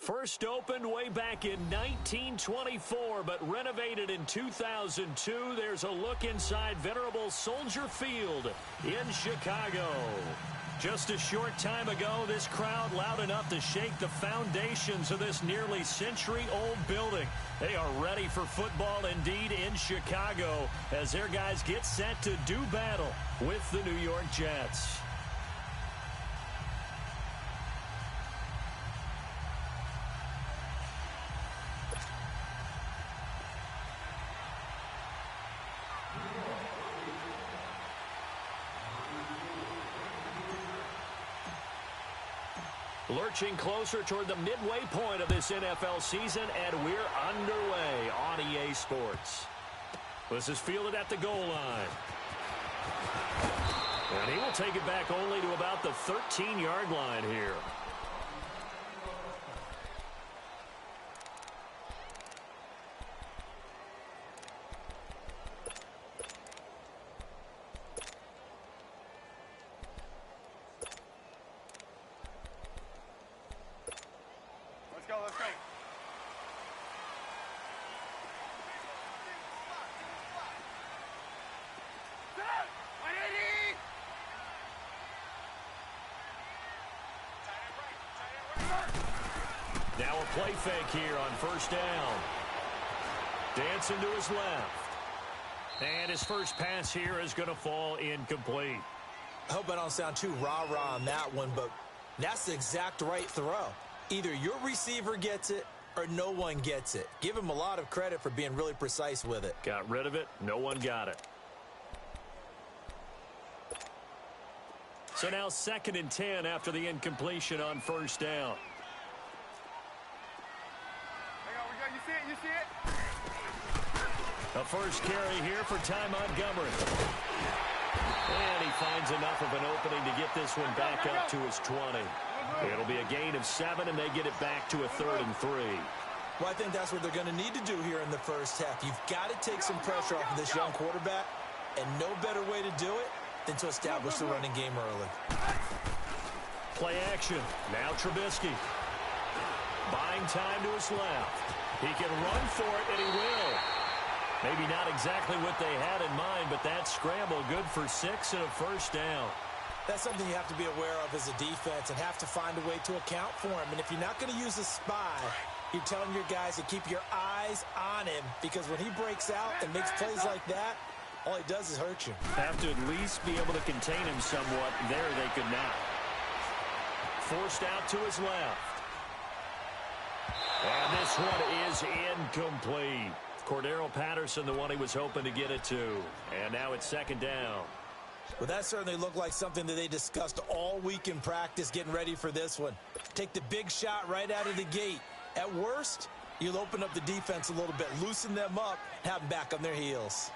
First opened way back in 1924, but renovated in 2002. There's a look inside venerable Soldier Field in Chicago. Just a short time ago, this crowd loud enough to shake the foundations of this nearly century-old building. They are ready for football indeed in Chicago as their guys get set to do battle with the New York Jets. Lurching closer toward the midway point of this NFL season, and we're underway on EA Sports. This is fielded at the goal line. And he will take it back only to about the 13-yard line here. Now a play fake here on first down. Dancing to his left. And his first pass here is going to fall incomplete. I hope I don't sound too rah-rah on that one, but that's the exact right throw. Either your receiver gets it or no one gets it. Give him a lot of credit for being really precise with it. Got rid of it. No one got it. So now 2nd and 10 after the incompletion on first down. You see it? A first carry here for Ty Montgomery. And he finds enough of an opening to get this one back up to his 20. It'll be a gain of 7, and they get it back to a 3rd and 3. Well, I think that's what they're going to need to do here in the first half. You've got to take some pressure off of this young quarterback, and no better way to do it than to establish the running game early. Play action. Now Trubisky. Buying time to his left. He can run for it, and he will. Maybe not exactly what they had in mind, but that scramble good for 6 and a first down. That's something you have to be aware of as a defense and have to find a way to account for him. And if you're not going to use a spy, you're telling your guys to keep your eyes on him, because when he breaks out and makes plays like that, all he does is hurt you. Have to at least be able to contain him somewhat. There they could not. Forced out to his left. And this one is incomplete. Cordero Patterson, the one he was hoping to get it to. And now it's 2nd down. Well, that certainly looked like something that they discussed all week in practice getting ready for this one. Take the big shot right out of the gate. At worst, you'll open up the defense a little bit, loosen them up, have them back on their heels.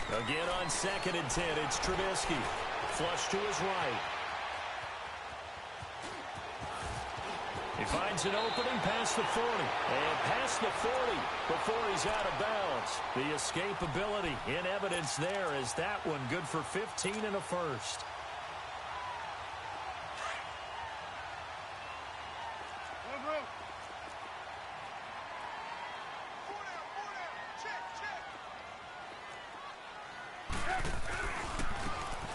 Again on 2nd and 10, it's Trubisky. Flush to his right. He finds an opening past the 40. And past the 40 before he's out of bounds. The escapability in evidence there as that one good for 15 and a first.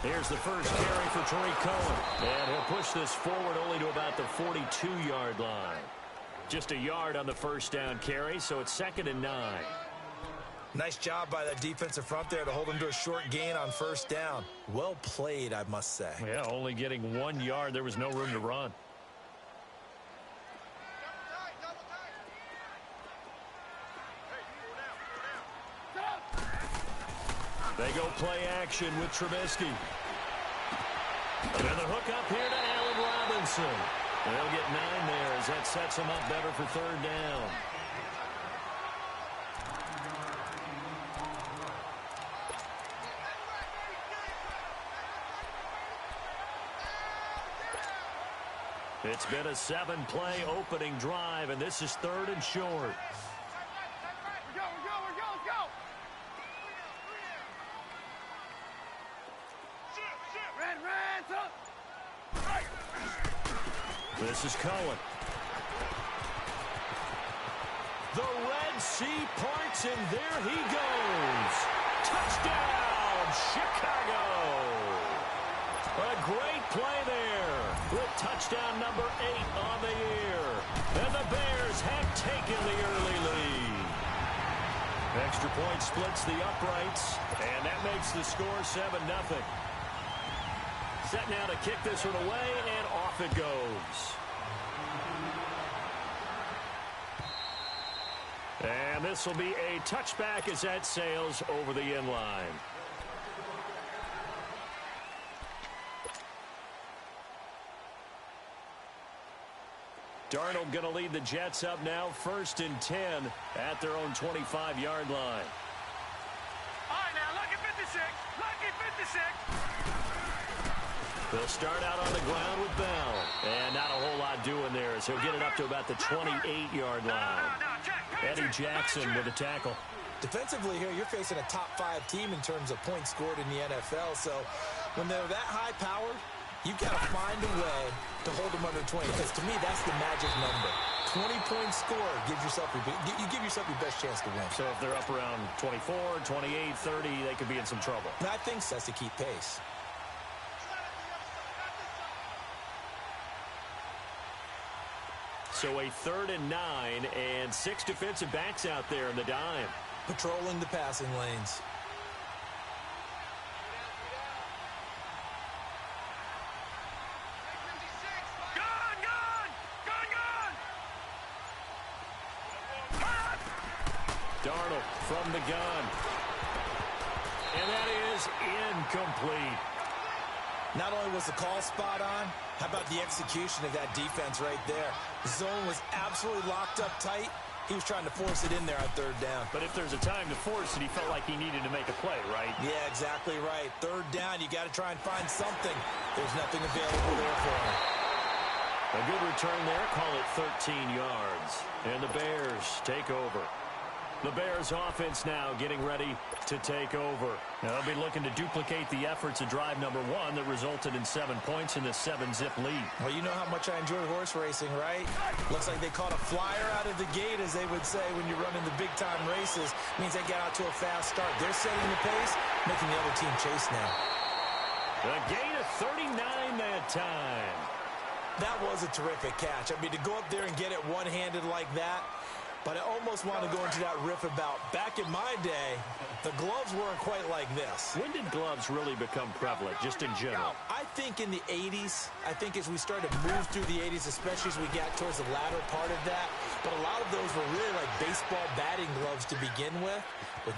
Here's the first carry for Tariq Cohen. And he'll push this forward only to about the 42-yard line. Just a yard on the first down carry, so it's 2nd and 9. Nice job by that defensive front there to hold him to a short gain on first down. Well played, I must say. Yeah, only getting 1 yard. There was no room to run. They go play action with Trubisky. And then the hook up here to Allen Robinson. They'll get 9 there as that sets them up better for 3rd down. It's been a 7-play opening drive, and this is 3rd and short. This is Cohen. The Red Sea parts, and there he goes. Touchdown, Chicago. A great play there with touchdown number 8 on the year. And the Bears have taken the early lead. Extra point splits the uprights, and that makes the score 7-0. Set now to kick this one away, and off it goes. And this will be a touchback as that sails over the end line. Darnold going to lead the Jets up now, 1st and 10 at their own 25-yard line. All right, now, lucky 56. Lucky 56. They'll start out on the ground with Bell. And not a whole lot doing there as he'll get it up to about the 28-yard line. Eddie Jackson with a tackle. Defensively here, you're facing a top-5 team in terms of points scored in the NFL. So when they're that high-powered, you've got to find a way to hold them under 20. Because to me, that's the magic number. 20-point score gives yourself you give yourself your best chance to win. So if they're up around 24, 28, 30, they could be in some trouble. And I think so, to keep pace. So a 3rd and 9, and 6 defensive backs out there in the dime. Patrolling the passing lanes. Darnold from the gun. And that is incomplete. Not only was the call spot on, how about the execution of that defense right there? The zone was absolutely locked up tight. He was trying to force it in there on 3rd down. But if there's a time to force it, he felt like he needed to make a play, right? Yeah, exactly right. 3rd down, you got to try and find something. There's nothing available there for him. A good return there, call it 13 yards. And the Bears take over. The Bears offense now getting ready to take over. Now they'll be looking to duplicate the efforts of drive number 1 that resulted in 7 points in the 7-zip lead. Well, you know how much I enjoy horse racing, right? Looks like they caught a flyer out of the gate, as they would say when you're running the big-time races. Means they got out to a fast start. They're setting the pace, making the other team chase now. A gain of 39 that time. That was a terrific catch. I mean, to go up there and get it one-handed like that, but I almost want to go into that riff about back in my day, the gloves weren't quite like this. When did gloves really become prevalent, just in general? I think in the 80s. I think as we started to move through the 80s, especially as we got towards the latter part of that. But a lot of those were really like baseball batting gloves to begin with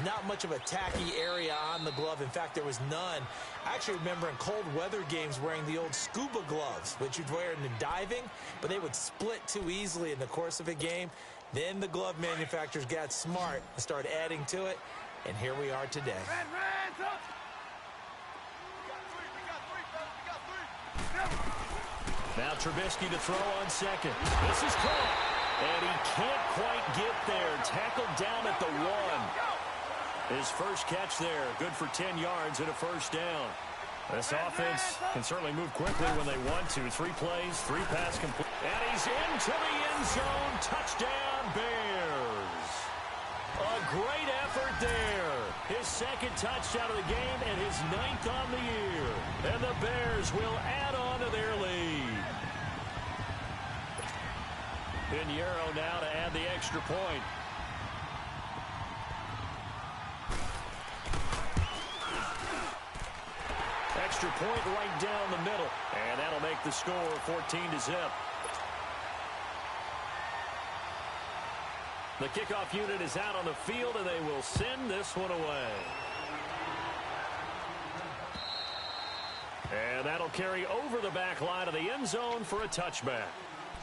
not much of a tacky area on the glove. In fact, there was none. I actually remember in cold weather games wearing the old scuba gloves, which you'd wear in the diving, but they would split too easily in the course of a game. Then the glove manufacturers got smart and started adding to it, and here we are today. Now Trubisky to throw on 2nd. This is caught, and he can't quite get there. Tackled down at the 1. His first catch there, good for 10 yards and a 1st down. This offense can certainly move quickly when they want to. 3 plays, 3 pass complete. And he's into the end zone. Touchdown, Bears. A great effort there. His 2nd touchdown of the game and his 9th on the year. And the Bears will add on to their lead. Pinheiro now to add the extra point. Extra point right down the middle. And that'll make the score 14-0. The kickoff unit is out on the field, and they will send this one away. And that'll carry over the back line of the end zone for a touchback.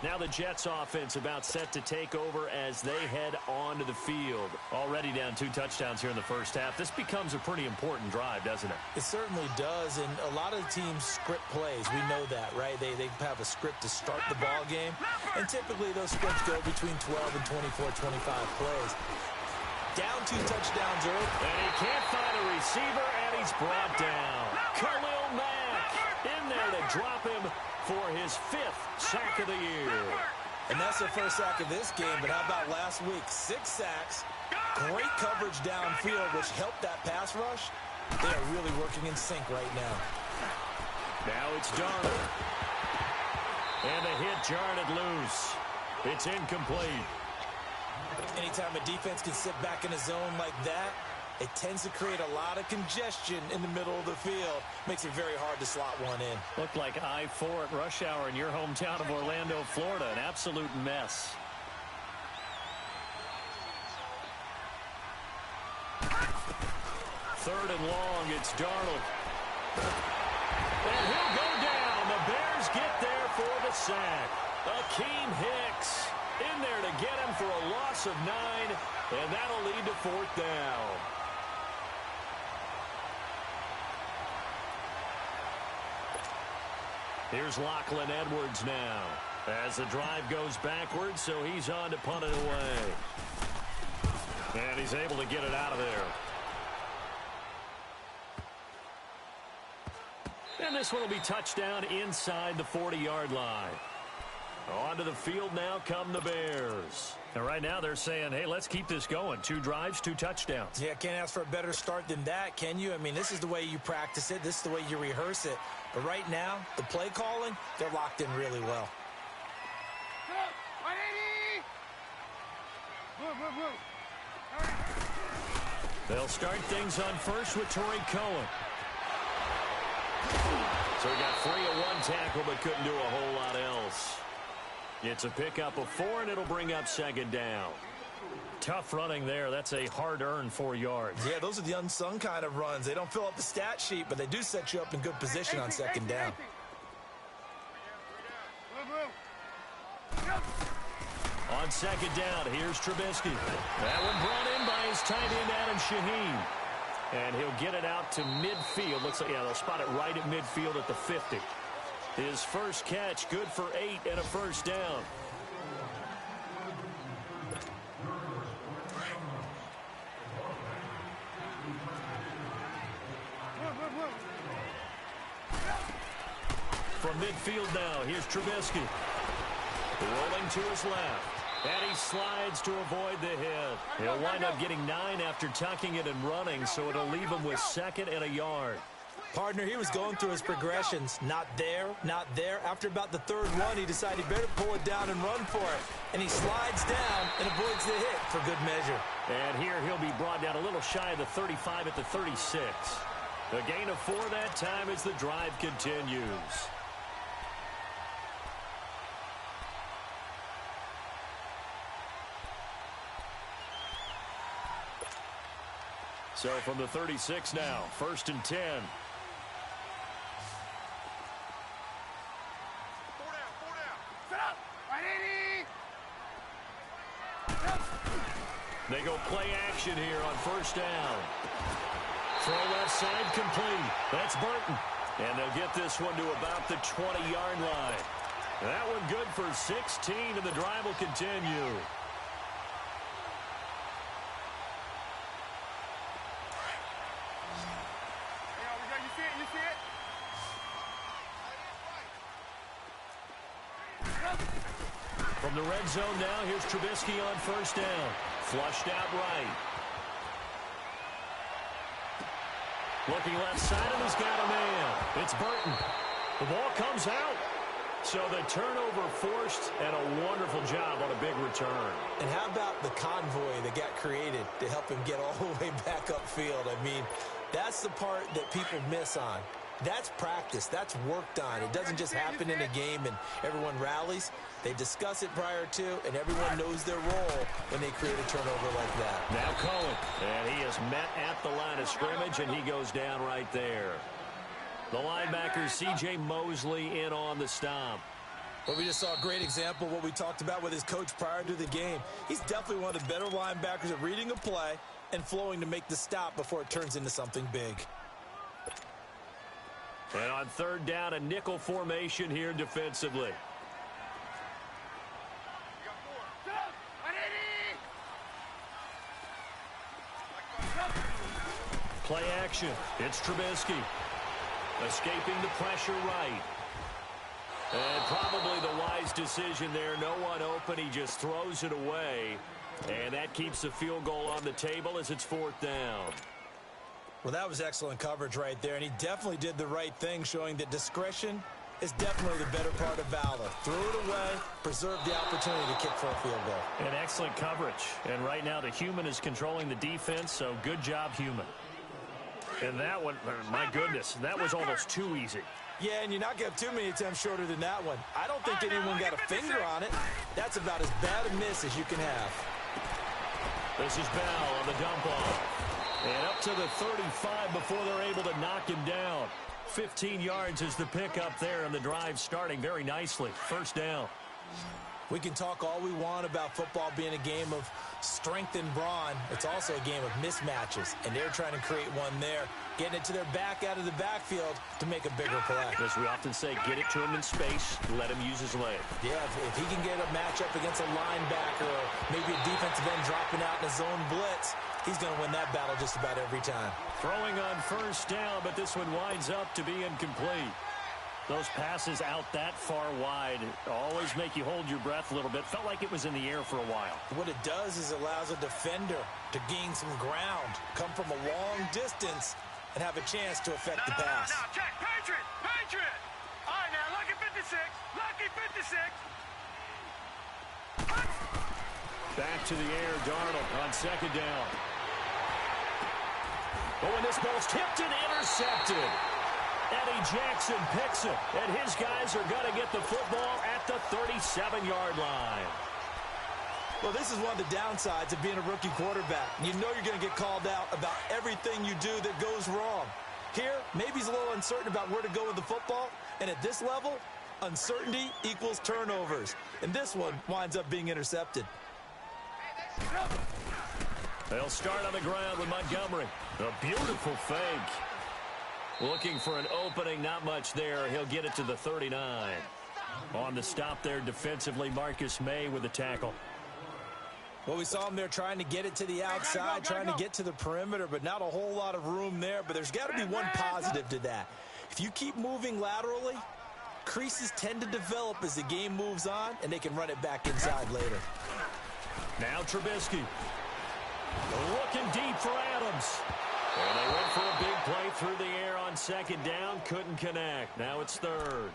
Now the Jets offense about set to take over as they head onto the field. Already down 2 touchdowns here in the first half. This becomes a pretty important drive, doesn't it? It certainly does, and a lot of the teams script plays. We know that, right? They have a script to start the ball game, and typically those scripts go between 12 and 24, 25 plays. Down 2 touchdowns early. And he can't find a receiver, and he's brought down. Khalil Mack in there to drop him for his 5th sack of the year. And that's their first sack of this game, but how about last week? 6 sacks, great coverage downfield, which helped that pass rush. They are really working in sync right now. Now it's Darnold. And a hit jarred it loose. It's incomplete. Anytime a defense can sit back in a zone like that, it tends to create a lot of congestion in the middle of the field. Makes it very hard to slot one in. Looked like I-4 at rush hour in your hometown of Orlando, Florida. An absolute mess. Third and long, it's Darnold. And he'll go down. The Bears get there for the sack. Akeem Hicks in there to get him for a loss of 9, and that'll lead to 4th down. Here's Lachlan Edwards now as the drive goes backwards, so he's on to punt it away. And he's able to get it out of there. And this one will be touchdown inside the 40-yard line. Onto the field now come the Bears. And right now they're saying, hey, let's keep this going. 2 drives, 2 touchdowns. Yeah, can't ask for a better start than that, can you? I mean, this is the way you practice it. This is the way you rehearse it. But right now, the play calling, they're locked in really well. They'll start things on first with Torrey Cohen. So he got free of 1 tackle but couldn't do a whole lot else. It's a pickup of 4, and it'll bring up 2nd down. Tough running there. That's a hard-earned 4 yards. Yeah, those are the unsung kind of runs. They don't fill up the stat sheet, but they do set you up in good position on 2nd down. On 2nd down, here's Trubisky. That one brought in by his tight end, Adam Shaheen. And he'll get it out to midfield. Looks like, yeah, they'll spot it right at midfield at the 50. His first catch, good for 8 and a 1st down. From midfield now, here's Trubisky. Rolling to his left. And he slides to avoid the hit. He'll wind up getting 9 after tucking it and running, so it'll leave him with 2nd and a yard. Partner, he was going through his progressions. Not there, not there. After about the 3rd one, he decided he better pull it down and run for it. And he slides down and avoids the hit for good measure. And here he'll be brought down a little shy of the 35 at the 36. A gain of 4 that time as the drive continues. So from the 36 now, 1st and 10. They go play action here on 1st down. Throw left side complete. That's Burton. And they'll get this one to about the 20-yard line. That one good for 16, and the drive will continue. From the red zone now, here's Trubisky on 1st down. Flushed out right. Looking left side, and he's got a man. It's Burton. The ball comes out. So the turnover forced, and a wonderful job on a big return. And how about the convoy that got created to help him get all the way back upfield? I mean, that's the part that people miss on. That's practice. That's worked on. It doesn't just happen in a game and everyone rallies. They discuss it prior to, and everyone knows their role when they create a turnover like that. Now Cohen, and he is met at the line of scrimmage, and he goes down right there. The linebacker, C.J. Mosley, in on the stomp. Well, we just saw a great example of what we talked about with his coach prior to the game. He's definitely one of the better linebackers at reading a play and flowing to make the stop before it turns into something big. And on 3rd down, a nickel formation here defensively. Play action. It's Trubisky. Escaping the pressure right. And probably the wise decision there. No one open. He just throws it away. And that keeps the field goal on the table as it's 4th down. Well, that was excellent coverage right there, and he definitely did the right thing, showing that discretion is definitely the better part of valor. Threw it away, preserved the opportunity to kick for a field goal. And excellent coverage. And right now the human is controlling the defense, so good job, human. And that one, my goodness, that was almost too easy. Yeah, and you're not going to have too many attempts shorter than that one. I don't think anyone got a finger on it. That's about as bad a miss as you can have. This is Bell on the dump off. And up to the 35 before they're able to knock him down. 15 yards is the pickup there, and the drive starting very nicely. 1st down. We can talk all we want about football being a game of strength and brawn. It's also a game of mismatches, and they're trying to create one there, getting it to their back out of the backfield to make a bigger play. As we often say, get it to him in space, let him use his leg. Yeah, if he can get a matchup against a linebacker or maybe a defensive end dropping out in a zone blitz, he's going to win that battle just about every time. Throwing on 1st down, but this one winds up to be incomplete. Those passes out that far wide always make you hold your breath a little bit. Felt like it was in the air for a while. What it does is allows a defender to gain some ground, come from a long distance, and have a chance to affect the pass. Now, check. Patriot! Patriot! All right, now, lucky 56. Lucky 56. Back to the air, Darnold on 2nd down. Oh, and this ball's tipped and intercepted. Eddie Jackson picks it, and his guys are going to get the football at the 37-yard line. Well, this is one of the downsides of being a rookie quarterback. You know you're going to get called out about everything you do that goes wrong. Here, maybe he's a little uncertain about where to go with the football, and at this level, uncertainty equals turnovers. And this one winds up being intercepted. They'll start on the ground with Montgomery. A beautiful fake. Looking for an opening, not much there. He'll get it to the 39. On the stop there defensively, Marcus May with the tackle. Well, we saw him there trying to get it to the outside, trying to get to the perimeter, but not a whole lot of room there. But there's got to be one positive to that. If you keep moving laterally, creases tend to develop as the game moves on, and they can run it back inside later. Now Trubisky. Looking deep for Adams. And they went for a big play through the air on 2nd down. Couldn't connect. Now it's 3rd.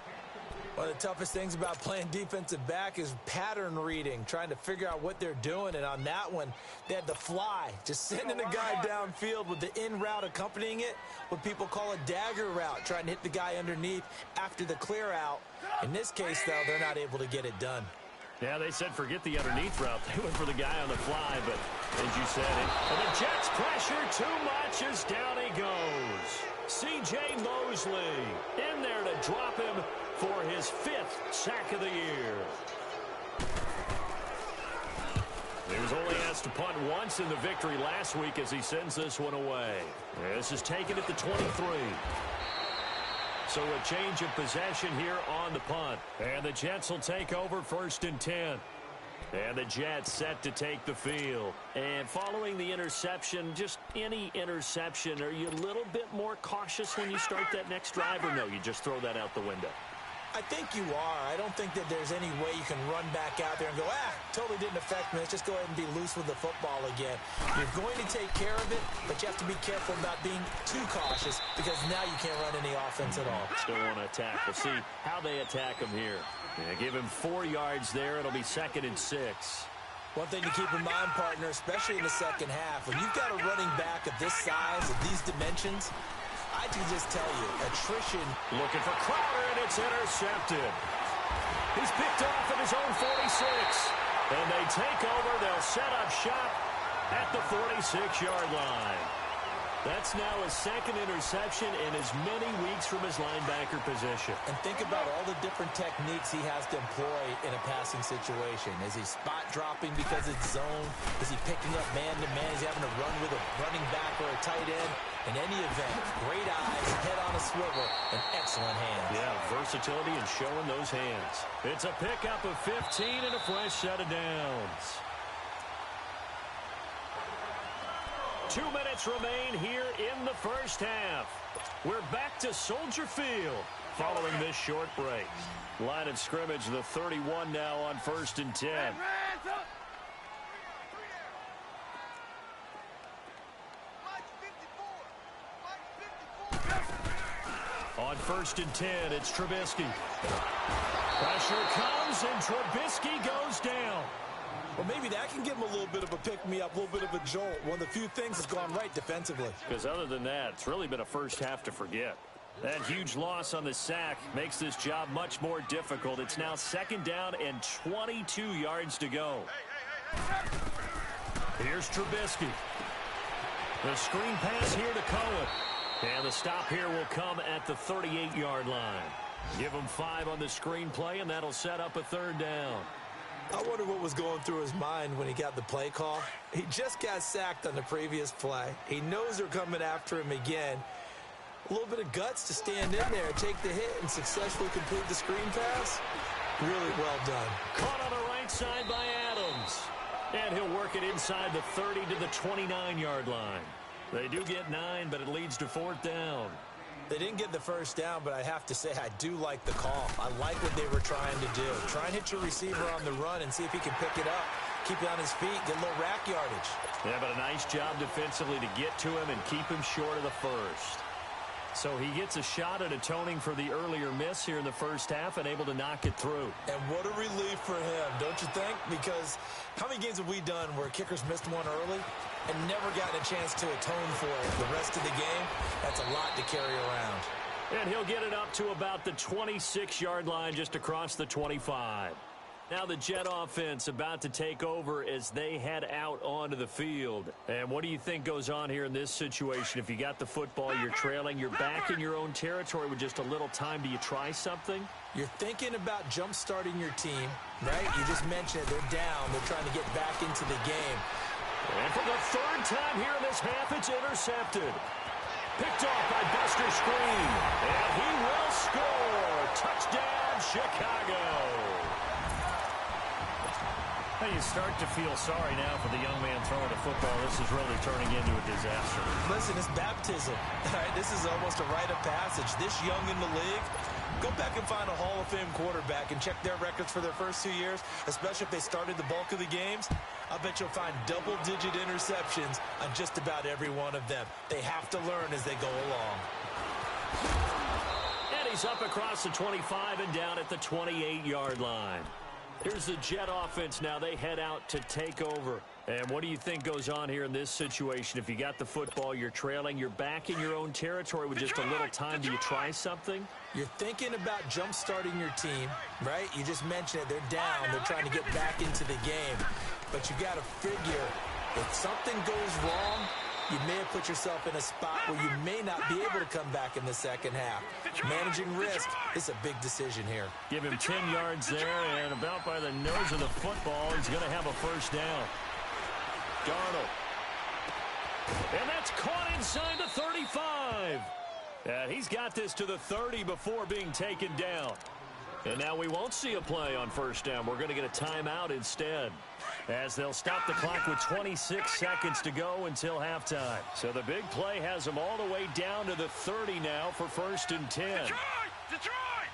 One of the toughest things about playing defensive back is pattern reading, trying to figure out what they're doing. And on that one, they had the fly, just sending a guy downfield with the in route accompanying it, what people call a dagger route, trying to hit the guy underneath after the clear out. In this case, though, they're not able to get it done. Yeah, they said forget the underneath route. They went for the guy on the fly, but as you said, and the Jets pressure too much as down he goes. C.J. Mosley in there to drop him for his 5th sack of the year. He was only asked to punt once in the victory last week as he sends this one away. This is taken at the 23. So a change of possession here on the punt. And the Jets will take over 1st and 10. And the Jets set to take the field. And following the interception, just any interception, are you a little bit more cautious when you start that next drive, or no, you just throw that out the window? I think you are. I don't think that there's any way you can run back out there and go, totally didn't affect me. Let's just go ahead and be loose with the football again. You're going to take care of it, but you have to be careful about being too cautious because now you can't run any offense at all. Still want to attack. We'll see how they attack him here. Yeah, give him 4 yards there. It'll be 2nd and 6. One thing to keep in mind, partner, especially in the second half, when you've got a running back of this size, of these dimensions, I can just tell you, attrition. Looking for Crowder, and it's intercepted. He's picked off at his own 46. And they take over. They'll set up shop at the 46-yard line. That's now his 2nd interception in as many weeks from his linebacker position. And think about all the different techniques he has to employ in a passing situation. Is he spot dropping because it's zone? Is he picking up man-to-man? Is he having to run with a running back or a tight end? In any event, great eyes, head on a swivel, and excellent hands. Yeah, versatility and showing those hands. It's a pickup of 15 and a fresh set of downs. 2 minutes remain here in the first half. We're back to Soldier Field following this short break. Line of scrimmage, the 31 now on 1st and 10. On 1st and 10, it's Trubisky. Pressure comes, and Trubisky goes down. Well, maybe that can give him a little bit of a pick-me-up, a little bit of a jolt. One of the few things that's gone right defensively. Because other than that, it's really been a first half to forget. That huge loss on the sack makes this job much more difficult. It's now 2nd down and 22 yards to go. Here's Trubisky. The screen pass here to Cohen. And the stop here will come at the 38-yard line. Give him 5 on the screen play, and that'll set up a 3rd down. I wonder what was going through his mind when he got the play call. He just got sacked on the previous play. He knows they're coming after him again. A little bit of guts to stand in there, take the hit, and successfully complete the screen pass. Really well done. Caught on the right side by Adams. And he'll work it inside the 30 to the 29-yard line. They do get 9, but it leads to 4th down. They didn't get the 1st down, but I have to say I do like the call. I like what they were trying to do. Try and hit your receiver on the run and see if he can pick it up. Keep it on his feet, get a little rack yardage. Yeah, but a nice job defensively to get to him and keep him short of the 1st. So he gets a shot at atoning for the earlier miss here in the first half and able to knock it through. And what a relief for him, don't you think? Because how many games have we done where kickers missed one early and never gotten a chance to atone for it the rest of the game? That's a lot to carry around. And he'll get it up to about the 26-yard line just across the 25. Now the Jet offense about to take over as they head out onto the field. And what do you think goes on here in this situation? If you got the football, you're trailing, you're back in your own territory with just a little time. Do you try something? You're thinking about jump-starting your team, right? You just mentioned it. They're down. They're trying to get back into the game. And for the 3rd time here in this half, it's intercepted. Picked off by Buster Screen. And he will score. Touchdown, Chicago. You start to feel sorry now for the young man throwing the football. This is really turning into a disaster. Listen, it's baptism. All right, this is almost a rite of passage. This young in the league, go back and find a Hall of Fame quarterback and check their records for their first 2 years, especially if they started the bulk of the games. I bet you'll find double-digit interceptions on just about every one of them. They have to learn as they go along. And he's up across the 25 and down at the 28-yard line. Here's the Jet offense now. They head out to take over. And what do you think goes on here in this situation? If you got the football, you're trailing, you're back in your own territory with just a little time. Do you try something? You're thinking about jump-starting your team, right? You just mentioned it. They're down. They're trying to get back into the game. But you got to figure if something goes wrong, you may have put yourself in a spot where you may not be able to come back in the second half. Managing risk is a big decision here. Give him 10 yards there, and about by the nose of the football, he's going to have a 1st down. Darnold. And that's caught inside the 35. And he's got this to the 30 before being taken down. And now we won't see a play on 1st down. We're going to get a timeout instead, as they'll stop the clock with 26 seconds to go until halftime. So the big play has them all the way down to the 30 now for 1st and 10. Detroit!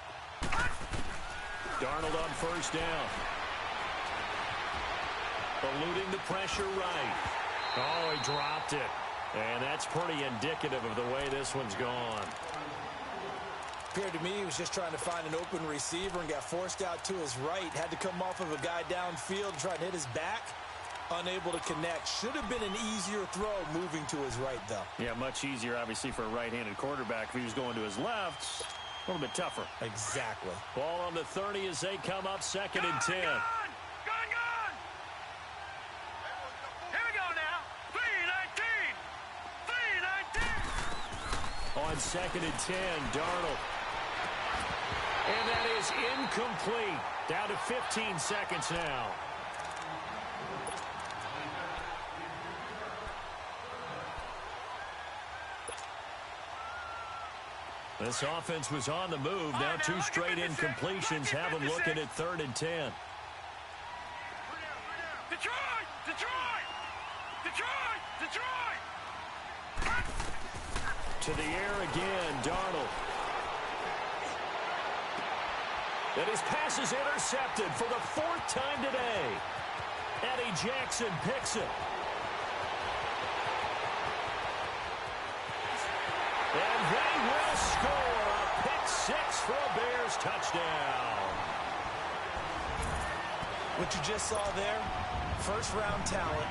Darnold on 1st down. Eluding the pressure right. Oh, he dropped it. And that's pretty indicative of the way this one's gone. Appeared to me he was just trying to find an open receiver and got forced out to his right. Had to come off of a guy downfield and try and hit his back. Unable to connect. Should have been an easier throw moving to his right, though. Yeah, much easier, obviously, for a right-handed quarterback. If he was going to his left, a little bit tougher. Exactly. Ball on the 30 as they come up 2nd and 10. Gone! Here we go now. 3-19. On 2nd and 10, Darnold. And that is incomplete. Down to 15 seconds now. This offense was on the move. Now 2 straight incompletions have them looking at 3rd and 10. Detroit! To the air again, Darnold. And his pass is intercepted for the 4th time today. Eddie Jackson picks it. And they will score a pick 6 for a Bears touchdown. What you just saw there, first-round talent,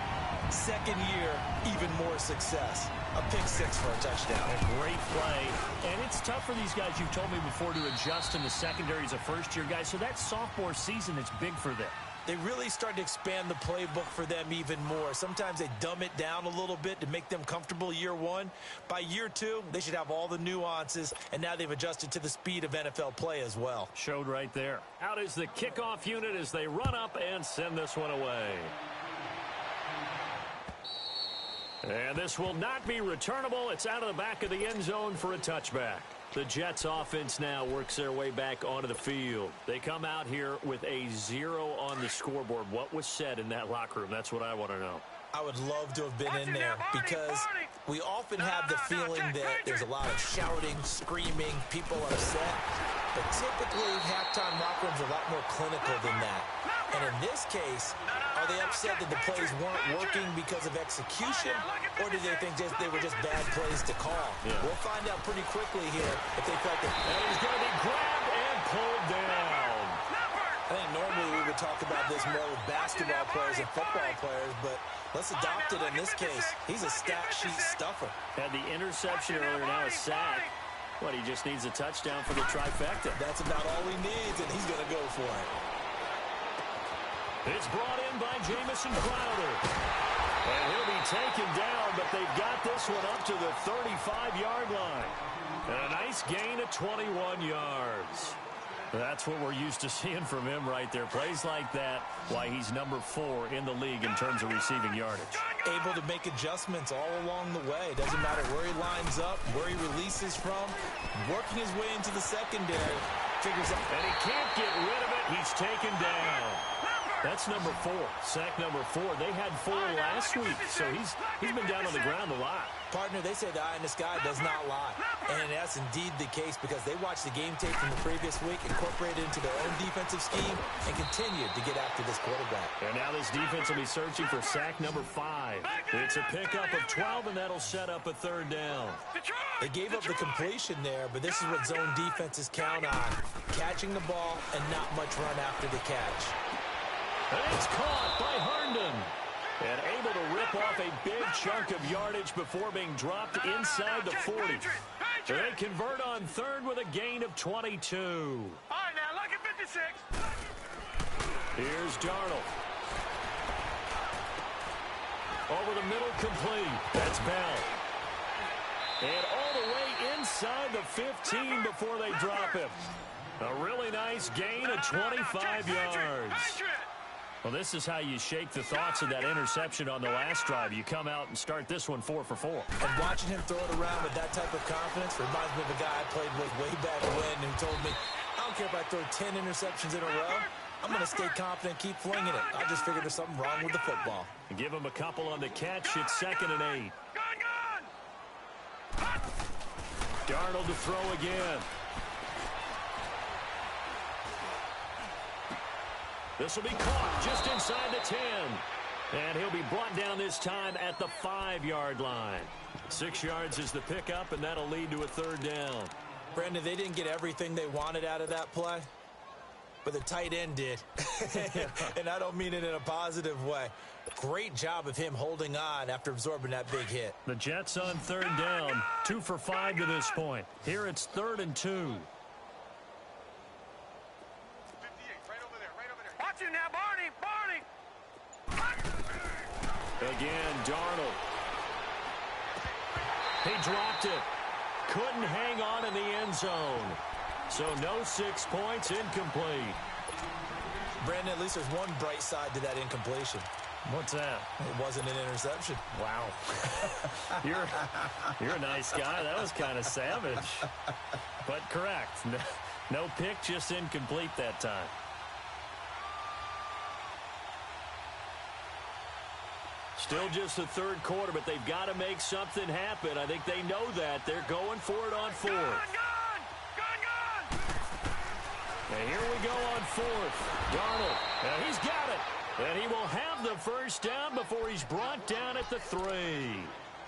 second year, even more success. A pick 6 for a touchdown. A great play. And it's tough for these guys, you've told me before, to adjust in the secondary as a first-year guy. So that sophomore season is big for them. They really started to expand the playbook for them even more. Sometimes they dumb it down a little bit to make them comfortable year one. By year two, they should have all the nuances, and now they've adjusted to the speed of NFL play as well. Showed right there. Out is the kickoff unit as they run up and send this one away. And this will not be returnable. It's out of the back of the end zone for a touchback. The Jets offense now works their way back onto the field. They come out here with a 0 on the scoreboard. What was said in that locker room? That's what I want to know. I would love to have been in there because we often have the feeling that there's a lot of shouting, screaming, people upset. But typically, halftime locker rooms are a lot more clinical than that. And in this case, are they upset that the plays weren't working because of execution, or do they think they were just bad plays to call? Yeah. We'll find out pretty quickly here if they felt that. And he's going to be grabbed and pulled down. I think normally we would talk about this more with basketball players and football players, but let's adopt it in this case. He's a stat sheet stuffer. Had the interception earlier, now a sack. What, he just needs a touchdown for the trifecta. That's about all he needs, and he's going to go for it. It's brought in by Jamison Crowder. And he'll be taken down, but they've got this one up to the 35-yard line. And a nice gain of 21 yards. That's what we're used to seeing from him right there. Plays like that, why he's number 4 in the league in terms of receiving yardage. Able to make adjustments all along the way. Doesn't matter where he lines up, where he releases from. Working his way into the secondary. Figures out. And he can't get rid of it. He's taken down. That's number 4. Sack number 4. They had 4 last week, so he's been down on the ground a lot. Partner, they say the eye in the sky does not lie. And that's indeed the case because they watched the game tape from the previous week, incorporated it into their own defensive scheme, and continued to get after this quarterback. And now this defense will be searching for sack number 5. It's a pickup of 12, and that'll set up a 3rd down. They gave up the completion there, but this is what zone defenses count on. Catching the ball and not much run after the catch. And it's caught by Herndon. And able to rip off a big chunk of yardage before being dropped inside the 40. They convert on 3rd with a gain of 22. All right, now, look at 56. Here's Darnold. Over the middle, complete. That's Bell. And all the way inside the 15 before they drop him. A really nice gain of 25 yards. Well, this is how you shake the thoughts of that interception on the last drive. You come out and start this one 4 for 4. And watching him throw it around with that type of confidence reminds me of a guy I played with way back when who told me, I don't care if I throw 10 interceptions in a row. I'm going to stay confident, keep flinging it. I just figured there's something wrong with the football. Give him a couple on the catch. It's 2nd and 8. Darnold to throw again. This will be caught just inside the 10. And he'll be brought down this time at the 5-yard line. 6 yards is the pickup, and that'll lead to a 3rd down. Brandon, they didn't get everything they wanted out of that play, but the tight end did. And I don't mean it in a positive way. Great job of him holding on after absorbing that big hit. The Jets on 3rd down, 2 for 5 to this point. Here it's 3rd and 2. Watch you now, Barney! Again, Darnold. He dropped it. Couldn't hang on in the end zone. So no 6 points, incomplete. Brandon, at least there's one bright side to that incompletion. What's that? It wasn't an interception. Wow. You're a nice guy. That was kind of savage. But correct. No pick, just incomplete that time. Still just the 3rd quarter, but they've got to make something happen. I think they know that. They're going for it on 4th. And here we go on fourth. Darnold, and he's got it. And he will have the first down before he's brought down at the 3.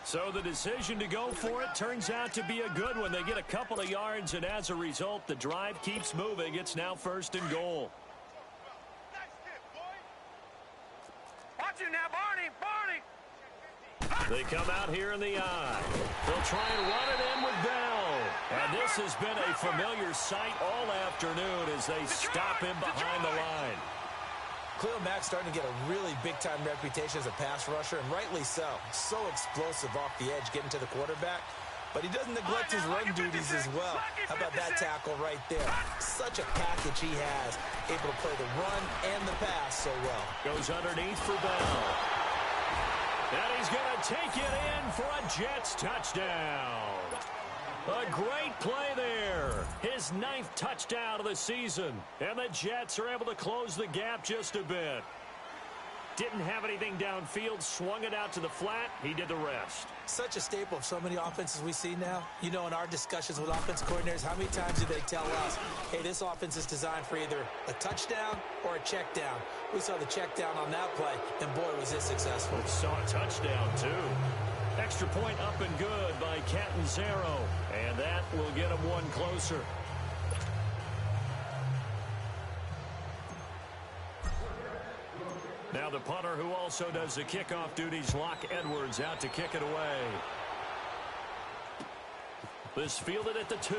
So the decision to go for it turns out to be a good one. They get a couple of yards, and as a result, the drive keeps moving. It's now 1st and goal. Watch him now, Barney. They come out here in the eye. They'll try and run it in with Bell. And this has been a familiar sight all afternoon as they stop him behind the line. Khalil Mack's starting to get a really big-time reputation as a pass rusher, and rightly so. So explosive off the edge, getting to the quarterback. But he doesn't neglect his run duties as well. How about that tackle right there? Such a package he has, able to play the run and the pass so well. Goes underneath for Bell. And he's going to take it in for a Jets touchdown. A great play there. His 9th touchdown of the season. And the Jets are able to close the gap just a bit. Didn't have anything downfield, swung it out to the flat. He did the rest. Such a staple of so many offenses we see now. You know, in our discussions with offense coordinators, how many times do they tell us, hey, this offense is designed for either a touchdown or a check down. We saw the check down on that play, and boy, was it successful. We saw a touchdown, too. Extra point up and good by Catanzaro. And that will get him one closer. Now the punter who also does the kickoff duties, Locke Edwards, out to kick it away. This fielded at the 2.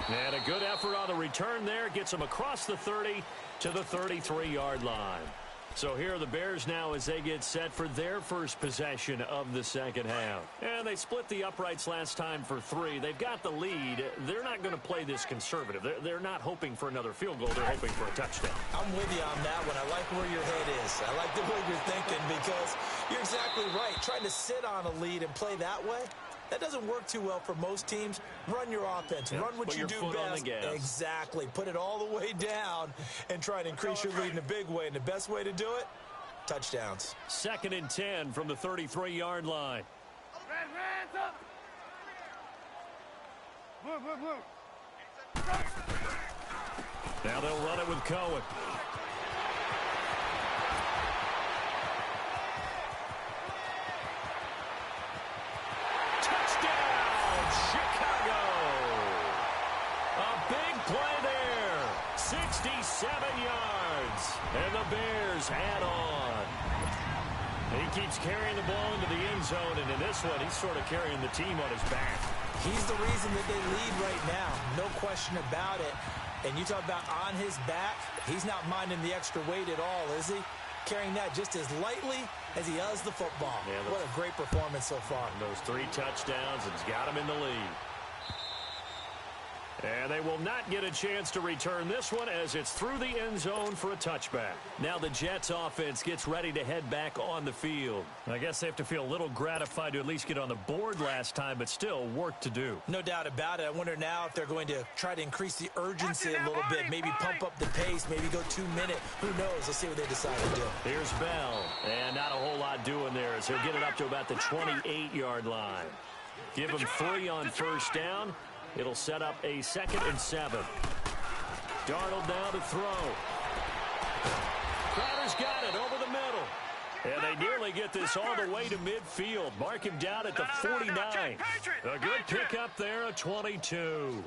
And a good effort on the return there. Gets him across the 30 to the 33-yard line. So here are the Bears now as they get set for their first possession of the second half. And they split the uprights last time for 3. They've got the lead. They're not going to play this conservative. They're not hoping for another field goal. They're hoping for a touchdown. I'm with you on that one. I like where your head is. I like the way you're thinking because you're exactly right. Trying to sit on a lead and play that way, that doesn't work too well for most teams. Run your offense. Yep. Run what Put you your do foot best. on the gas. Exactly. Put it all the way down and try and increase your lead in a big way. And the best way to do it, touchdowns. 2nd and 10 from the 33-yard line. Hands up. Blue. Now they'll run it with Cohen. Touchdown, Chicago. A big play there. 67 yards. And the Bears add on. He keeps carrying the ball into the end zone, and in this one, he's sort of carrying the team on his back. He's the reason that they lead right now. No question about it. And you talk about on his back, he's not minding the extra weight at all, is he? Carrying that just as lightly as he does the football. Yeah, what a great performance so far. Those 3 touchdowns, and he's got him in the lead. And they will not get a chance to return this one as it's through the end zone for a touchback. Now the Jets offense gets ready to head back on the field. I guess they have to feel a little gratified to at least get on the board last time, but still work to do. No doubt about it. I wonder now if they're going to try to increase the urgency a little bit, maybe pump up the pace, maybe go 2-minute. Who knows? Let's see what they decide to do. Here's Bell, and not a whole lot doing there as he'll get it up to about the 28-yard line. Give him 3 on first down. It'll set up a 2nd and 7. Darnold now to throw. Crowder's got it over the middle. And they nearly get this all the way to midfield. Mark him down at the 49. A good pickup there, a 22.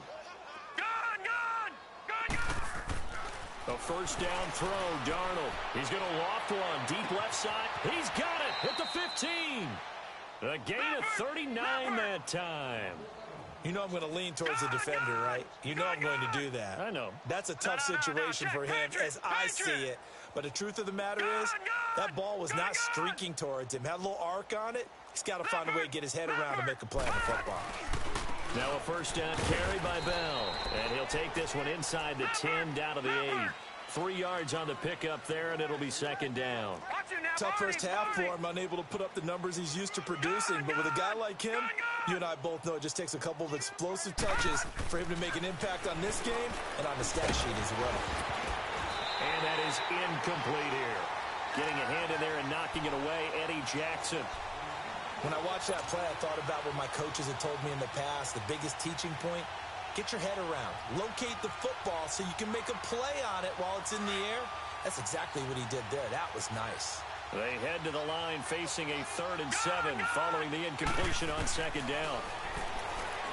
A first down throw, Darnold. He's going to loft one, deep left side. He's got it at the 15. A gain of 39 that time. You know I'm going to lean towards the defender, right? You know I'm going to do that. I know. That's a tough situation for him as I see it. But the truth of the matter is, that ball was not streaking towards him. Had a little arc on it. He's got to find a way to get his head around and make a play on the football. Now a first down carry by Bell. And he'll take this one inside the 10 down to the 8. 3 yards on the pickup there, and it'll be 2nd down. Tough first half for him, unable to put up the numbers he's used to producing. But with a guy like him, you and I both know it just takes a couple of explosive touches for him to make an impact on this game and on the stat sheet as well. And that is incomplete here. Getting a hand in there and knocking it away, Eddie Jackson. When I watched that play, I thought about what my coaches had told me in the past. The biggest teaching point, get your head around. Locate the football so you can make a play on it while it's in the air. That's exactly what he did there. That was nice. They head to the line facing a 3rd and 7 following the incompletion on 2nd down.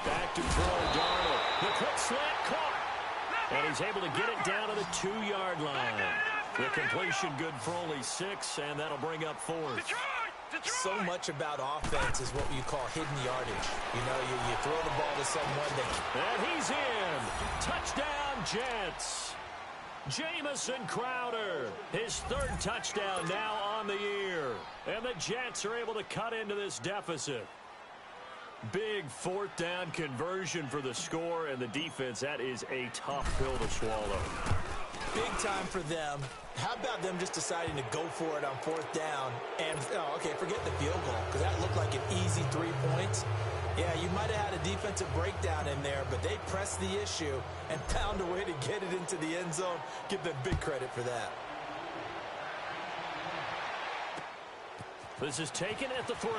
Back to throw Darnold. The quick slant caught. And he's able to get it down to the 2-yard line. The completion good for only 6, and that'll bring up 4th. So much about offense is what you call hidden yardage. You know, you throw the ball to someone that... And he's in. Touchdown, Jets. Jamison Crowder, his 3rd touchdown now on the year. And the Jets are able to cut into this deficit. Big 4th down conversion for the score, and the defense, that is a tough pill to swallow. Big time for them. How about them just deciding to go for it on 4th down? And, okay, forget the field goal, because that looked like an easy 3 points. Yeah, you might have had a defensive breakdown in there, but they pressed the issue and found a way to get it into the end zone. Give them big credit for that. This is taken at the 3.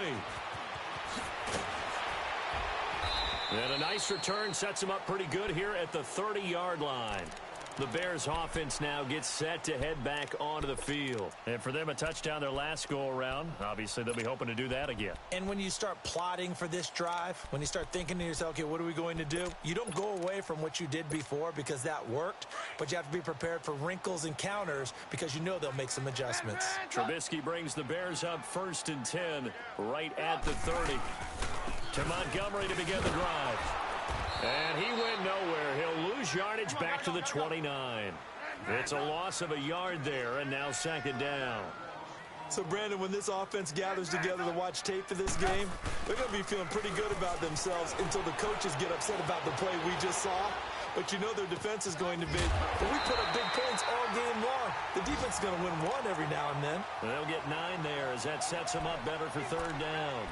And a nice return sets him up pretty good here at the 30-yard line. The Bears offense now gets set to head back onto the field. And for them, a touchdown their last go-around. Obviously, they'll be hoping to do that again. And when you start plotting for this drive, when you start thinking to yourself, okay, what are we going to do? You don't go away from what you did before because that worked, but you have to be prepared for wrinkles and counters because you know they'll make some adjustments. Trubisky brings the Bears up 1st and 10 right at the 30. To Montgomery to begin the drive. And he went nowhere. He'll lose yardage back to the 29. It's a loss of a yard there, and now 2nd down. So, Brandon, when this offense gathers together to watch tape for this game, they're going to be feeling pretty good about themselves until the coaches get upset about the play we just saw. But you know their defense is going to be, but we put up big points all game long. The defense is going to win one every now and then. They'll get 9 there as that sets them up better for 3rd down.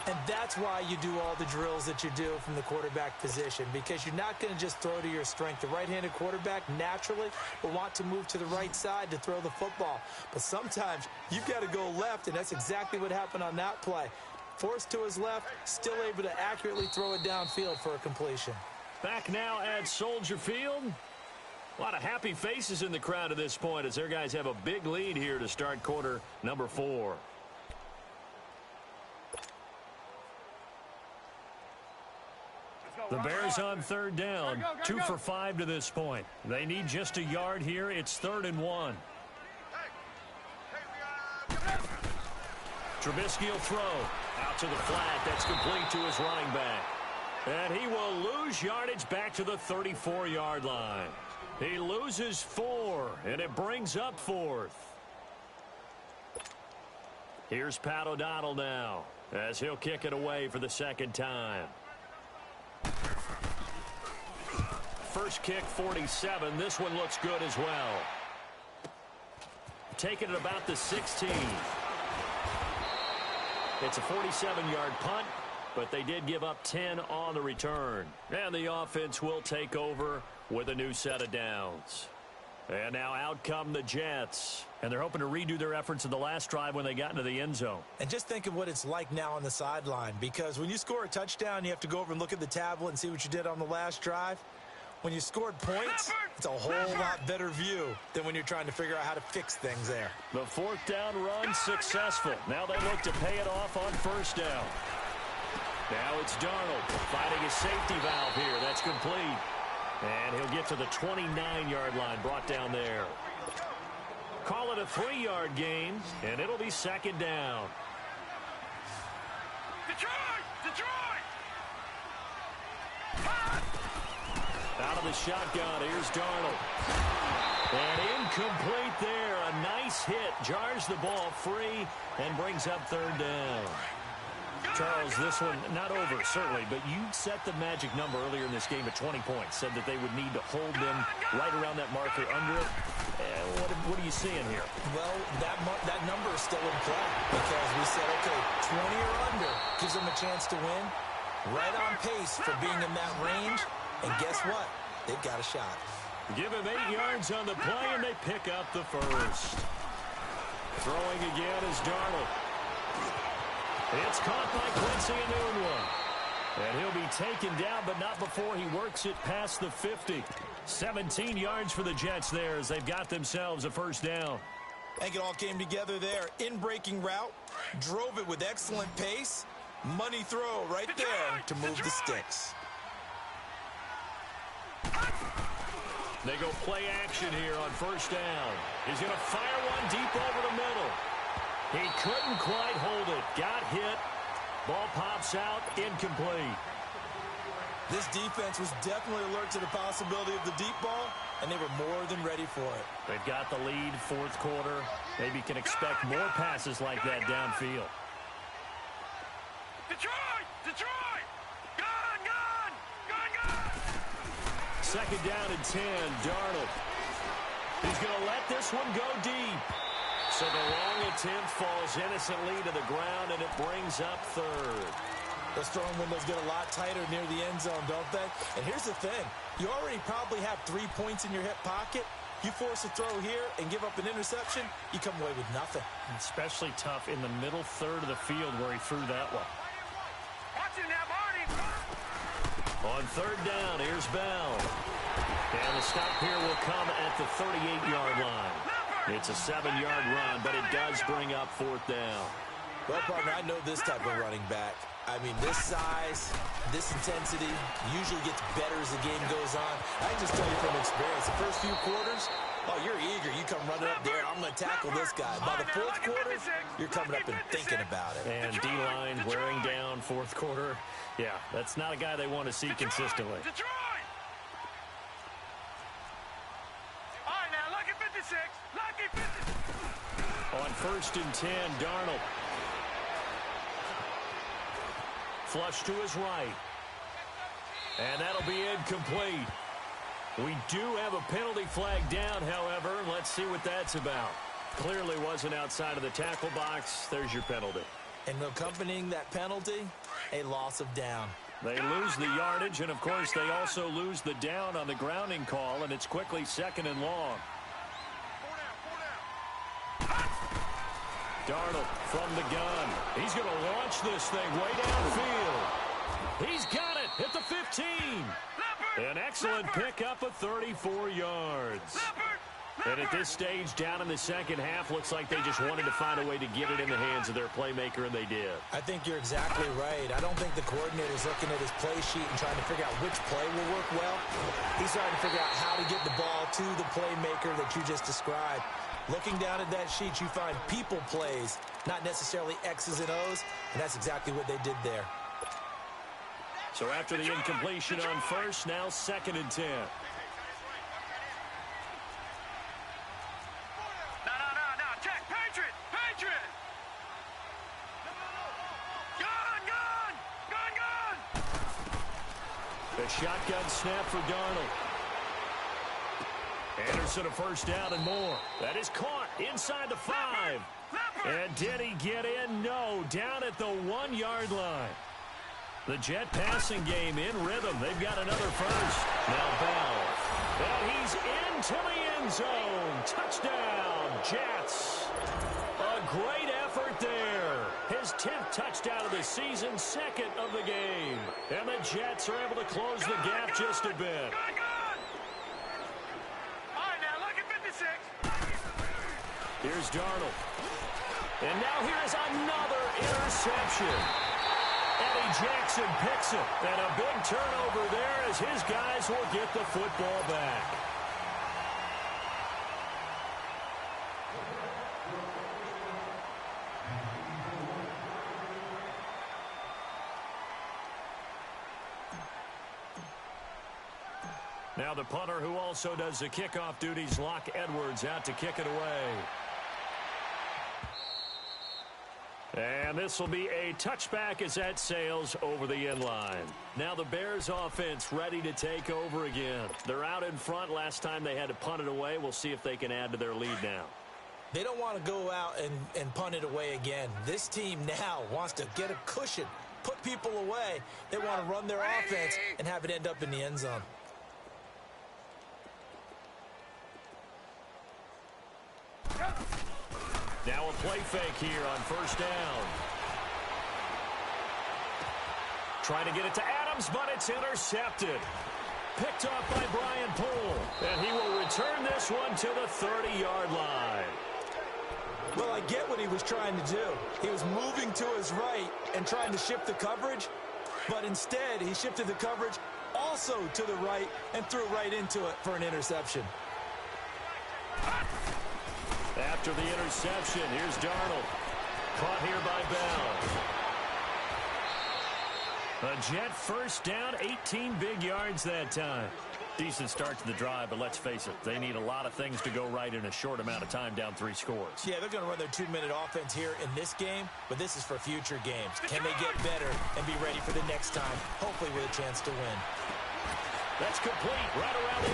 And that's why you do all the drills that you do from the quarterback position, because you're not going to just throw to your strength. The right-handed quarterback naturally will want to move to the right side to throw the football. But sometimes you've got to go left, and that's exactly what happened on that play. Forced to his left, still able to accurately throw it downfield for a completion. Back now at Soldier Field. A lot of happy faces in the crowd at this point as their guys have a big lead here to start quarter number 4. The Bears on 3rd down, 2 for 5 to this point. They need just a yard here. It's 3rd and 1. Trubisky will throw out to the flat. That's complete to his running back. And he will lose yardage back to the 34-yard line. He loses 4, and it brings up 4th. Here's Pat O'Donnell now as he'll kick it away for the 2nd time. First kick, 47. This one looks good as well. Taking it about the 16. It's a 47-yard punt, but they did give up 10 on the return. And the offense will take over with a new set of downs. And now out come the Jets. And they're hoping to redo their efforts in the last drive when they got into the end zone. And just think of what it's like now on the sideline, because when you score a touchdown, you have to go over and look at the tablet and see what you did on the last drive. When you scored points, it's a whole lot better view than when you're trying to figure out how to fix things there. The 4th down run successful. Now they look to pay it off on 1st down. Now it's Darnold finding his safety valve here. That's complete. And he'll get to the 29-yard line, brought down there. Call it a 3-yard gain, and it'll be 2nd down. Detroit! Detroit! Out of the shotgun, here's Darnold. And incomplete there. A nice hit. Jars the ball free and brings up 3rd down. Charles, this one not over, certainly, but you set the magic number earlier in this game at 20 points. Said that they would need to hold them right around that marker under it. What are you seeing here? Well, that number is still in play because we said, okay, 20 or under gives them a chance to win. Right on pace for being in that range. And guess what? They've got a shot. Give him 8 yards on the play, and they pick up the first. Throwing again is Darnold. It's caught by Quincy Enunwa. And he'll be taken down, but not before he works it past the 50. 17 yards for the Jets there as they've got themselves a first down. I think it all came together there. In-breaking route, drove it with excellent pace. Money throw right there to move the sticks. They go play action here on first down. He's going to fire one deep over the middle. He couldn't quite hold it. Got hit. Ball pops out, incomplete. This defense was definitely alert to the possibility of the deep ball, and they were more than ready for it. They've got the lead, fourth quarter. Maybe can expect more passes like that downfield. Detroit! Detroit! Gun! Gun! Gun! Gun! Second down and 10, Darnold. He's going to let this one go deep. So the long attempt falls innocently to the ground, and it brings up third. Those throwing windows get a lot tighter near the end zone, don't they? And here's the thing. You already probably have 3 points in your hip pocket. You force a throw here and give up an interception, you come away with nothing. Especially tough in the middle third of the field where he threw that one. Watch it now, Marty! On third down, here's Bell. And the stop here will come at the 38-yard line. It's a 7-yard run, but it does bring up fourth down. Well, partner, I know this type of running back. I mean, this size, this intensity usually gets better as the game goes on. I can just tell you from experience, the first few quarters, oh, you're eager. You come running up there, I'm going to tackle this guy. By the fourth quarter, you're coming up and thinking about it. And D-line wearing down fourth quarter. Yeah, that's not a guy they want to see consistently. Detroit! All right, now, lucky 56. Lucky 56. On first and 10, Darnold. Flush to his right. And that'll be incomplete. We do have a penalty flag down, however. Let's see what that's about. Clearly wasn't outside of the tackle box. There's your penalty. And accompanying that penalty, a loss of down. They lose the yardage, and, of course, they also lose the down on the grounding call, and it's quickly second and long. Darnold from the gun. He's going to launch this thing way downfield. He's got it at the 15. An excellent pickup of 34 yards. And at this stage, down in the second half, looks like they just wanted to find a way to get it in the hands of their playmaker, and they did. I think you're exactly right. I don't think the coordinator's looking at his play sheet and trying to figure out which play will work well. He's trying to figure out how to get the ball to the playmaker that you just described. Looking down at that sheet, you find people plays, not necessarily X's and O's, and that's exactly what they did there. So after the incompletion on first, now second and 10. No. Check. Patriot. Patriot. Gun. The shotgun snap for Darnold. Anderson a first down and more. That is caught inside the 5. And did he get in? No. Down at the 1-yard line. The Jet passing game in rhythm. They've got another first. Now Bell. And he's into the end zone. Touchdown, Jets. A great effort there. His 10th touchdown of the season, second of the game. And the Jets are able to close the gap just a bit. Here's Darnold. And now here is another interception. Eddie Jackson picks it. And a big turnover there as his guys will get the football back. Now the punter who also does the kickoff duties, Locke Edwards, out to kick it away. And this will be a touchback as that sails over the end line. Now the Bears offense ready to take over again. They're out in front. Last time they had to punt it away. We'll see if they can add to their lead now. They don't want to go out and punt it away again. This team now wants to get a cushion, put people away. They want to run their offense and have it end up in the end zone. Now a play fake here on first down. Trying to get it to Adams, but it's intercepted. Picked off by Brian Poole. And he will return this one to the 30-yard line. Well, I get what he was trying to do. He was moving to his right and trying to shift the coverage, but instead he shifted the coverage also to the right and threw right into it for an interception. After the interception, here's Darnold. Caught here by Bell. A Jet first down, 18 big yards that time. Decent start to the drive, but let's face it, they need a lot of things to go right in a short amount of time, down 3 scores. Yeah, they're going to run their 2-minute offense here in this game, but this is for future games. Can they get better and be ready for the next time, hopefully with a chance to win? That's complete, right around the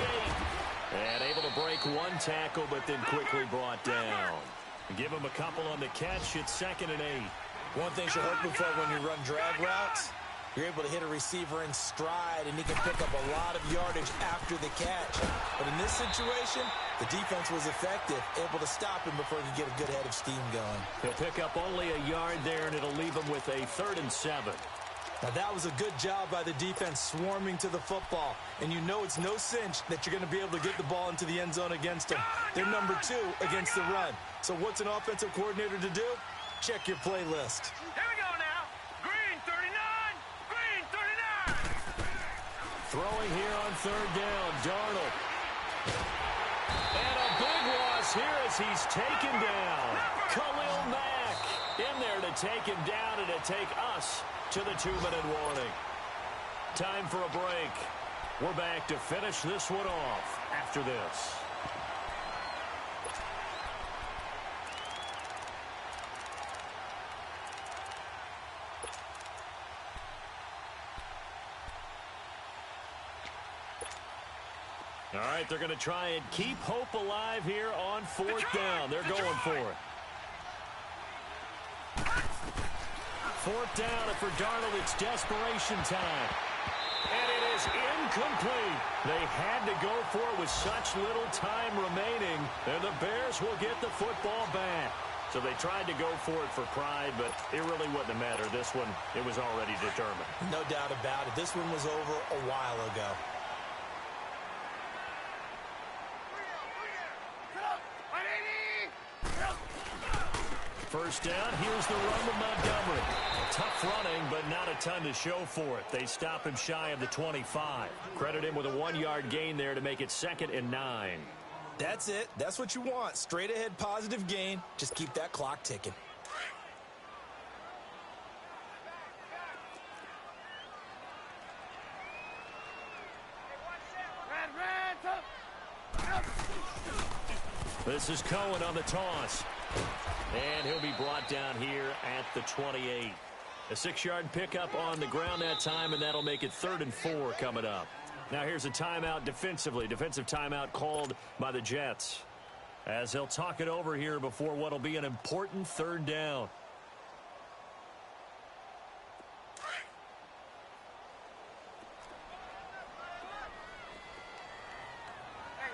8. And able to break one tackle, but then quickly brought down. Give him a couple on the catch. It's 2nd and 8. One thing you're hoping for when you run drag routes, you're able to hit a receiver in stride, and he can pick up a lot of yardage after the catch. But in this situation, the defense was effective, able to stop him before he could get a good head of steam going. He'll pick up only a yard there, and it'll leave him with a 3rd and 7. Now, that was a good job by the defense swarming to the football. And you know it's no cinch that you're going to be able to get the ball into the end zone against them. They're number 2 against the run. So what's an offensive coordinator to do? Check your playlist. Here we go now. Green 39. Green 39. Throwing here on 3rd down, Darnold. And a big loss here as he's taken down. Khalil Mack in there to take him down and to take us to the 2-minute warning. Time for a break. We're back to finish this one off after this. All right, they're going to try and keep hope alive here on 4th down. They're going for it. 4th down, and for Darnold, it's desperation time. And it is incomplete. They had to go for it with such little time remaining, and the Bears will get the football back. So they tried to go for it for pride, but it really wouldn't have mattered. This one, it was already determined. No doubt about it. This one was over a while ago. First down, here's the run with Montgomery. Tough running, but not a ton to show for it. They stop him shy of the 25. Credit him with a 1-yard gain there to make it 2nd and 9. That's it. That's what you want. Straight ahead positive gain. Just keep that clock ticking. This is Cohen on the toss. And he'll be brought down here at the 28. A 6-yard pickup on the ground that time, and that'll make it 3rd and 4 coming up. Now here's a timeout defensively. Defensive timeout called by the Jets, as they'll talk it over here before what'll be an important 3rd down.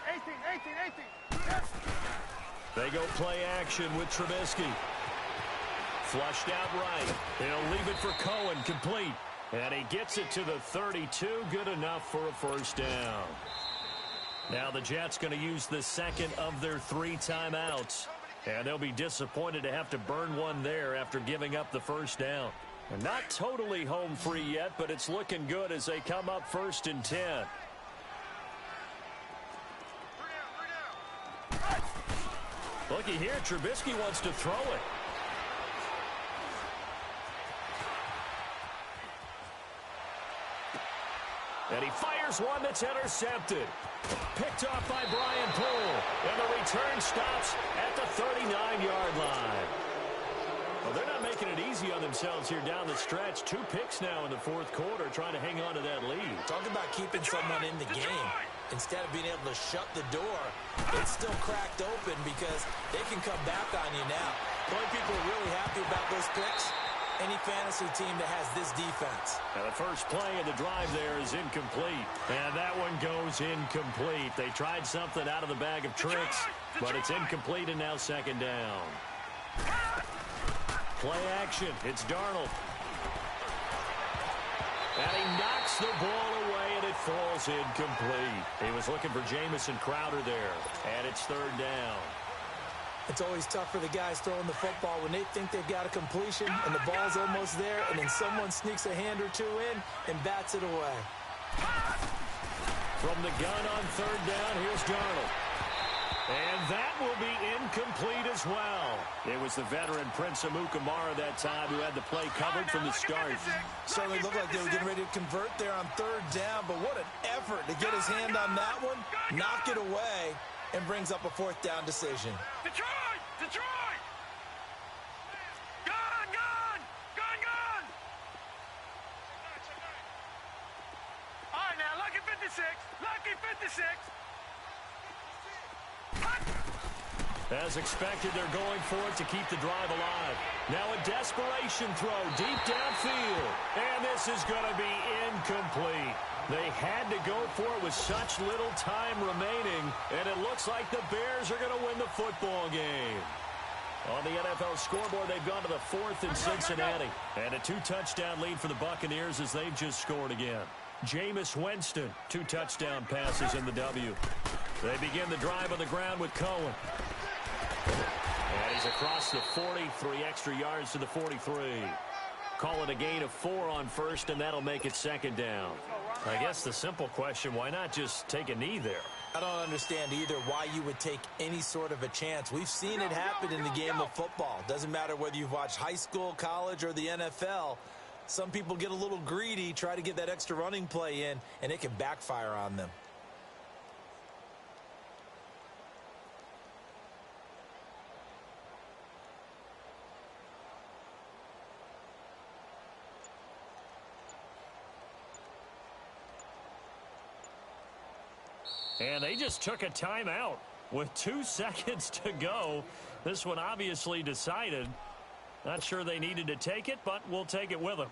Hey, 18. They go play action with Trubisky. Flushed out right. They'll leave it for Cohen, complete. And he gets it to the 32. Good enough for a 1st down. Now the Jets going to use the 2nd of their 3 timeouts. And they'll be disappointed to have to burn one there after giving up the 1st down. And not totally home free yet, but it's looking good as they come up 1st and 10. Looky here, Trubisky wants to throw it. And he fires one that's intercepted. Picked off by Brian Poole. And the return stops at the 39-yard line. Well, they're not making it easy on themselves here down the stretch. 2 picks now in the 4th quarter, trying to hang on to that lead. Talk about keeping someone in the game. Instead of being able to shut the door, it's still cracked open because they can come back on you now. The only people who are really happy about those picks, any fantasy team that has this defense. And the first play of the drive there is incomplete. And that one goes incomplete. They tried something out of the bag of tricks, but it's incomplete, and now 2nd down. Play action. It's Darnold. And he knocks the ball away, and it falls incomplete. He was looking for Jamison Crowder there, and it's third down. It's always tough for the guys throwing the football when they think they've got a completion and the ball's almost there, and then someone sneaks a hand or two in and bats it away. From the gun on third down, here's Darnold. And that will be incomplete as well. It was the veteran Prince Amukamara that time who had the play covered from the start. Certainly looked like they were getting ready to convert there on third down, but what an effort to get his hand on that one, knock it away, and brings up a fourth down decision. Detroit! Detroit! Gun! Gun! Gun! Gun! All right, now, lucky 56. Lucky 56. As expected, they're going for it to keep the drive alive. Now a desperation throw deep downfield. And this is going to be incomplete. They had to go for it with such little time remaining, and it looks like the Bears are going to win the football game. On the NFL scoreboard, they've gone to the 4th in Cincinnati. And a 2-touchdown lead for the Buccaneers as they've just scored again. Jameis Winston, 2 touchdown passes in the W. They begin the drive on the ground with Cohen. And he's across the 40, 3 extra yards to the 43. Call it a gain of 4 on first, and that'll make it second down. I guess the simple question, why not just take a knee there? I don't understand either why you would take any sort of a chance. We've seen it happen in the game of football. Doesn't matter whether you've watched high school, college, or the NFL. Some people get a little greedy, try to get that extra running play in, and it can backfire on them. And they just took a timeout with 2 seconds to go. This one obviously decided. Not sure they needed to take it, but we'll take it with them.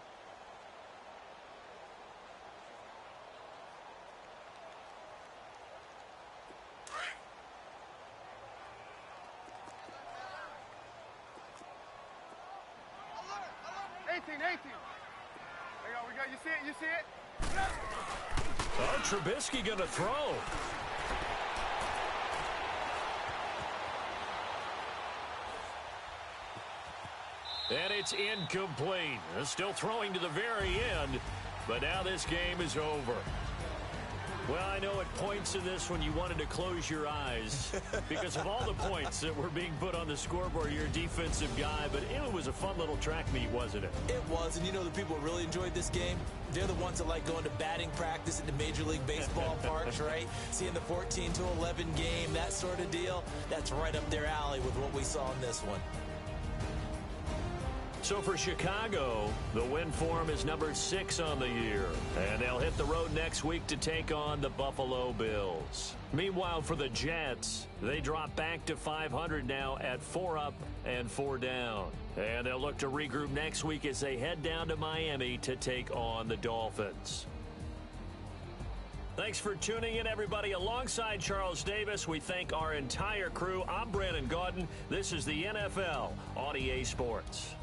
You see it? You see it? Oh, Trubisky going to throw. And it's incomplete. They're still throwing to the very end, but now this game is over. Well, I know at points in this when you wanted to close your eyes because of all the points that were being put on the scoreboard. You're a defensive guy, but it was a fun little track meet, wasn't it? It was, and you know the people who really enjoyed this game? They're the ones that like going to batting practice at the Major League Baseball parks, right? Seeing the 14-11 game, that sort of deal. That's right up their alley with what we saw in this one. So for Chicago, the win form is number 6 on the year. And they'll hit the road next week to take on the Buffalo Bills. Meanwhile, for the Jets, they drop back to 500 now at 4 up and 4 down. And they'll look to regroup next week as they head down to Miami to take on the Dolphins. Thanks for tuning in, everybody. Alongside Charles Davis, we thank our entire crew. I'm Brandon Gaudin. This is the NFL on EA Sports.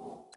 Go!